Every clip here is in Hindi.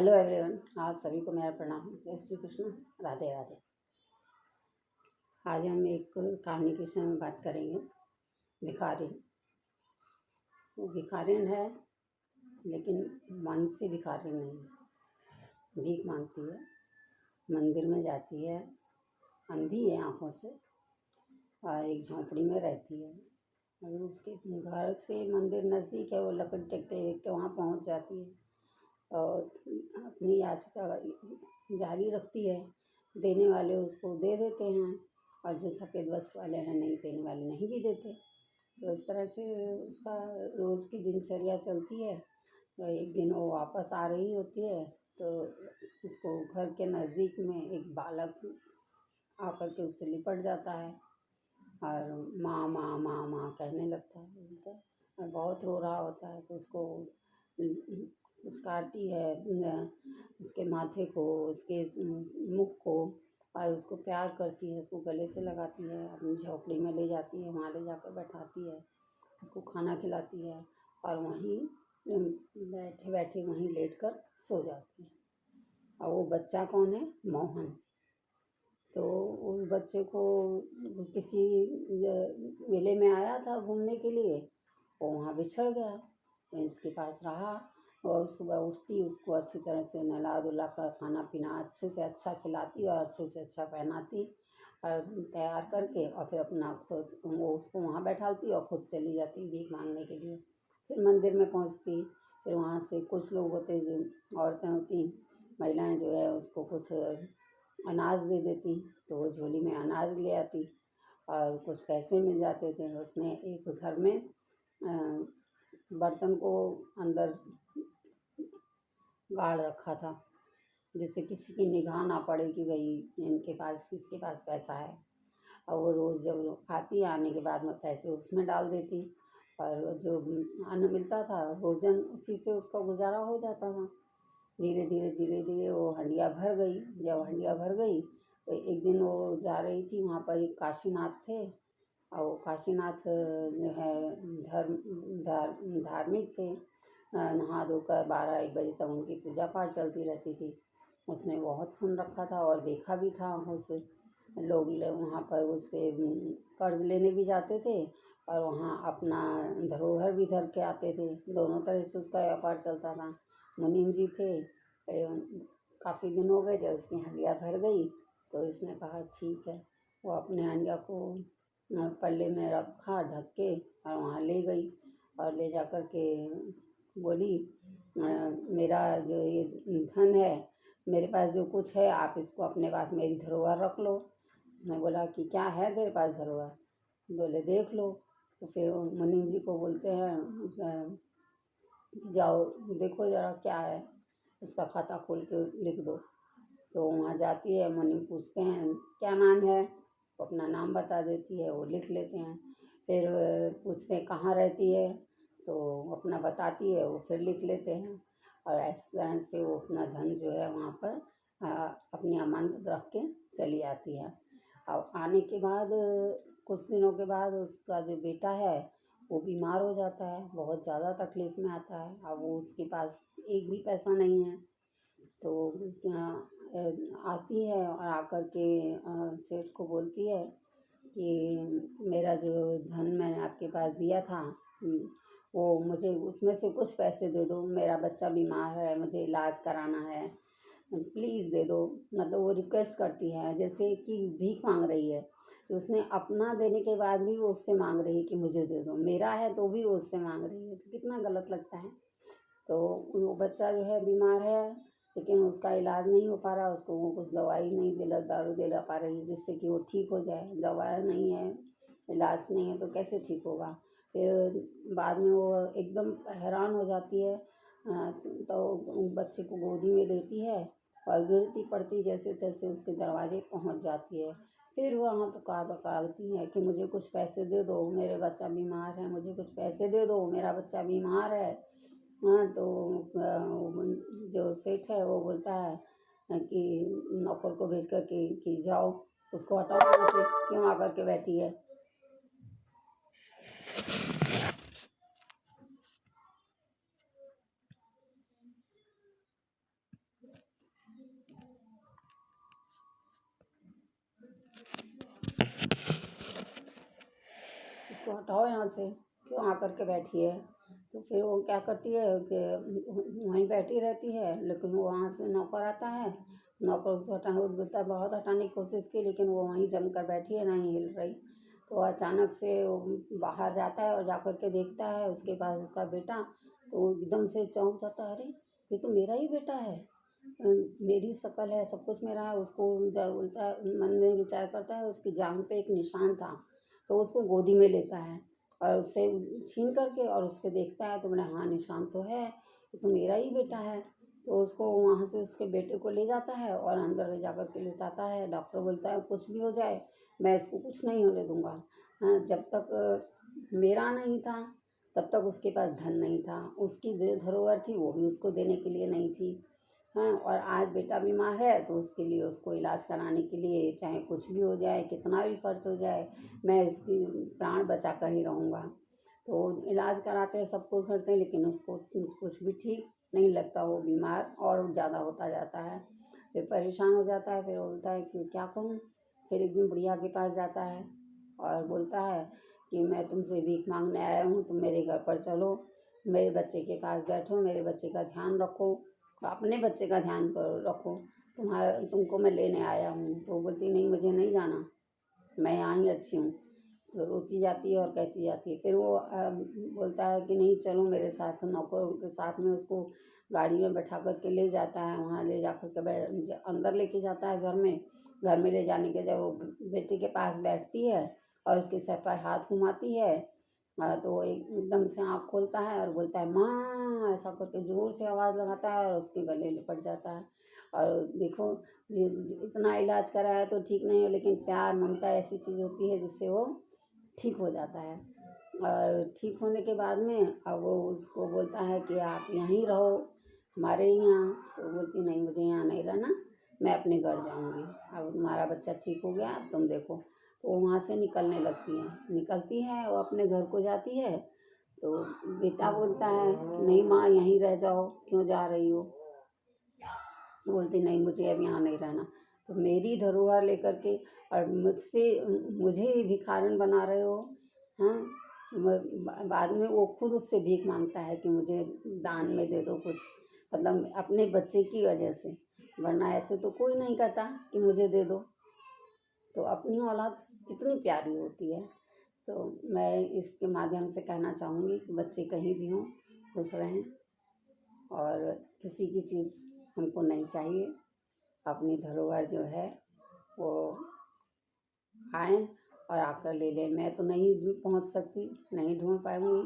हेलो एवरीवन, आप सभी को मेरा प्रणाम। जय श्री कृष्ण, राधे राधे। आज हम एक कहानी के विषय में बात करेंगे। भिखारिन। वो भिखारिन है लेकिन मन से भिखारिन नहीं है। भीख मांगती है, मंदिर में जाती है, अंधी है आँखों से और एक झोंपड़ी में रहती है। और उसके घर से मंदिर नज़दीक है, वो लकड़ी टेकते देखते वहाँ पहुँच जाती है और अपनी याचिका जारी रखती है। देने वाले उसको दे देते हैं और जो सफ़ेद वस्त्र वाले हैं नहीं देने वाले नहीं भी देते। तो इस तरह से उसका रोज़ की दिनचर्या चलती है। तो एक दिन वो वापस आ रही होती है तो उसको घर के नज़दीक में एक बालक आकर के उससे लिपट जाता है और माँ माँ माँ माँ कहने लगता है, बोलता है और बहुत रो रहा होता है। तो उसको पुचकारती है, उसके माथे को, उसके मुख को, और उसको प्यार करती है, उसको गले से लगाती है, अपनी झोपड़ी में ले जाती है, वहाँ ले जाकर बैठाती है, उसको खाना खिलाती है और वहीं बैठे बैठे वहीं लेटकर सो जाती है। और वो बच्चा कौन है? मोहन। तो उस बच्चे को किसी मेले में आया था घूमने के लिए, वो वहाँ बिछड़ गया। तो इसके पास रहा और सुबह उठती, उसको अच्छी तरह से नहला धुला कर खाना पीना अच्छे से अच्छा खिलाती और अच्छे से अच्छा पहनाती और तैयार करके और फिर अपना खुद वो उसको वहाँ बैठाती और खुद चली जाती भीख मांगने के लिए। फिर मंदिर में पहुँचती, फिर वहाँ से कुछ लोग होते जो औरतें होती, महिलाएं जो है उसको कुछ अनाज दे देती, तो वो झोली में अनाज ले आती और कुछ पैसे मिल जाते थे। उसने एक घर में बर्तन को अंदर गाड़ रखा था जिससे किसी की निगाह ना पड़े कि भाई इसके पास पैसा है। और वो रोज़ जब आती, आने के बाद में पैसे उसमें डाल देती और जो अन्न मिलता था, भोजन, उसी से उसका गुजारा हो जाता था। धीरे धीरे वो हंडिया भर गई। जब हंडिया भर गई तो एक दिन वो जा रही थी, वहाँ पर एक काशीनाथ थे और वो काशीनाथ जो है धार्मिक थे। नहा धोकर 12-1 बजे तक उनकी पूजा पाठ चलती रहती थी। उसने बहुत सुन रखा था और देखा भी था आँखों से। लोग वहाँ पर उससे कर्ज लेने भी जाते थे और वहाँ अपना धरोहर भी धर के आते थे। दोनों तरह से उसका व्यापार चलता था। मुनीम जी थे। काफ़ी दिन हो गए जब उसकी हंडिया भर गई तो इसने कहा ठीक है। वो अपने हंडिया को पल्ले में रखा ढक के और वहाँ ले गई और ले जा कर के बोली, मेरा जो ये धन है, मेरे पास जो कुछ है आप इसको अपने पास मेरी धरोहर रख लो। उसने बोला कि क्या है तेरे पास धरोहर? बोले देख लो। तो फिर मुनीम जी को बोलते हैं जाओ देखो ज़रा क्या है, इसका खाता खोल के लिख दो। तो वहाँ जाती है, मुनीम पूछते हैं क्या नाम है, तो अपना नाम बता देती है, वो लिख लेते हैं। फिर पूछते हैं कहाँ रहती है, तो अपना बताती है, वो फिर लिख लेते हैं। और इस तरह से वो अपना धन जो है वहाँ पर अपनी अमानत रख के चली आती है। और आने के बाद कुछ दिनों के बाद उसका जो बेटा है वो बीमार हो जाता है, बहुत ज़्यादा तकलीफ़ में आता है। अब वो उसके पास एक भी पैसा नहीं है। तो आती है और आकर के सेठ को बोलती है कि मेरा जो धन मैंने आपके पास दिया था वो मुझे उसमें से कुछ पैसे दे दो, मेरा बच्चा बीमार है, मुझे इलाज कराना है, प्लीज़ दे दो। मतलब वो रिक्वेस्ट करती है जैसे कि भीख मांग रही है। तो उसने अपना देने के बाद भी वो उससे मांग रही है कि मुझे दे दो, मेरा है तो भी वो उससे मांग रही है। तो कितना गलत लगता है। तो वो बच्चा जो है बीमार है लेकिन उसका इलाज नहीं हो पा रहा, उसको वो कुछ दवाई नहीं दारू दिला पा रही जिससे कि वो ठीक हो जाए। दवा नहीं है, इलाज नहीं है तो कैसे ठीक होगा। फिर बाद में वो एकदम हैरान हो जाती है। तो बच्चे को गोदी में लेती है और गिरती पड़ती जैसे तैसे उसके दरवाजे पहुंच जाती है। फिर वहाँ पुकारती है कि मुझे कुछ पैसे दे दो, मेरे बच्चा बीमार है, मुझे कुछ पैसे दे दो, मेरा बच्चा बीमार है। हाँ, तो जो सेठ है वो बोलता है कि नौकर को भेज कर कि जाओ उसको हटाओ यहाँ से, क्यों आकर के बैठी है। हटाओ यहाँ से, क्यों आकर के बैठी है। तो फिर वो क्या करती है कि वहीं बैठी रहती है, लेकिन वो वहाँ से नौकर आता है, नौकर उसको हटाने बोलता है, बहुत हटाने की कोशिश की लेकिन वो वहीं जम कर बैठी है, नहीं हिल रही। तो अचानक से वो बाहर जाता है और जाकर के देखता है उसके पास उसका बेटा, तो एकदम से चौंक जाता है, अरे ये तो मेरा ही बेटा है, मेरी शक्ल है, सब कुछ मेरा है। उसको जब बोलता है, मन में विचार करता है, उसकी जांघ पे एक निशान था, तो उसको गोदी में लेता है और उससे छीन करके और उसके देखता है, तो बोले हाँ निशान तो है, ये तो मेरा ही बेटा है। तो उसको वहाँ से उसके बेटे को ले जाता है और अंदर ले जाकर के लिटाता है। डॉक्टर बोलता है कुछ भी हो जाए मैं इसको कुछ नहीं होने दूंगा। हाँ, जब तक मेरा नहीं था तब तक उसके पास धन नहीं था, उसकी जो धरोहर थी वो भी उसको देने के लिए नहीं थी। हाँ, और आज बेटा बीमार है तो उसके लिए, उसको इलाज कराने के लिए चाहे कुछ भी हो जाए, कितना भी खर्च हो जाए, मैं इसकी प्राण बचा कर ही रहूँगा। तो इलाज कराते हैं, सब कुछ करते हैं, लेकिन उसको कुछ भी ठीक नहीं लगता, वो बीमार और ज़्यादा होता जाता है। फिर परेशान हो जाता है, फिर वो बोलता है कि क्या करूँ। फिर एक दिन बुढ़िया के पास जाता है और बोलता है कि मैं तुमसे भीख मांगने आया हूँ, तुम मेरे घर पर चलो, मेरे बच्चे के पास बैठो, मेरे बच्चे का ध्यान रखो, अपने बच्चे का ध्यान करो रखो, तुमको मैं लेने आया हूँ। तो वो बोलती नहीं मुझे नहीं जाना, मैं यहाँ ही अच्छी हूँ। तो रोती जाती है और कहती जाती है। फिर वो बोलता है कि नहीं चलो मेरे साथ, नौकरों के साथ में उसको गाड़ी में बैठा करके ले जाता है, वहाँ ले जा करके अंदर लेके जाता है घर में। घर में ले जाने के जब वो बेटी के पास बैठती है और उसके सर पर हाथ घुमाती है, तो वो एकदम से आँख खोलता है और बोलता है माँ, ऐसा करके जोर से आवाज़ लगाता है और उसके गले लिपट जाता है। और देखो इतना इलाज कराया तो ठीक नहीं है, लेकिन प्यार ममता ऐसी चीज़ होती है जिससे वो ठीक हो जाता है। और ठीक होने के बाद में अब वो उसको बोलता है कि आप यहीं रहो हमारे ही यहाँ। तो बोलती नहीं मुझे यहाँ नहीं रहना, मैं अपने घर जाऊँगी, अब तुम्हारा बच्चा ठीक हो गया, अब तुम देखो। तो वो वहाँ से निकलने लगती है, निकलती है वो अपने घर को जाती है। तो बेटा बोलता है कि नहीं माँ यहीं रह जाओ, क्यों जा रही हो। बोलती नहीं मुझे अब यहाँ नहीं रहना। तो मेरी धरोहर लेकर के और मुझसे मुझे ही भिखारन बना रहे हो। हाँ, बाद में वो खुद उससे भीख मांगता है कि मुझे दान में दे दो कुछ, मतलब अपने बच्चे की वजह से, वरना ऐसे तो कोई नहीं कहता कि मुझे दे दो। तो अपनी औलाद कितनी प्यारी होती है। तो मैं इसके माध्यम से कहना चाहूँगी कि बच्चे कहीं भी हों खुश रहें और किसी की चीज़ हमको नहीं चाहिए। अपनी धरोहर जो है वो आएँ और आकर ले लें। मैं तो नहीं भी पहुँच सकती, नहीं ढूँढ पाऊँगी,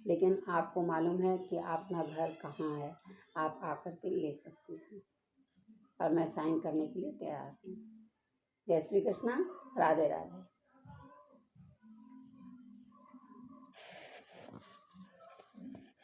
लेकिन आपको मालूम है कि अपना घर कहाँ है, आप आकर के ले सकती हैं और मैं साइन करने के लिए तैयार हूँ। जय श्री कृष्णा, राधे राधे।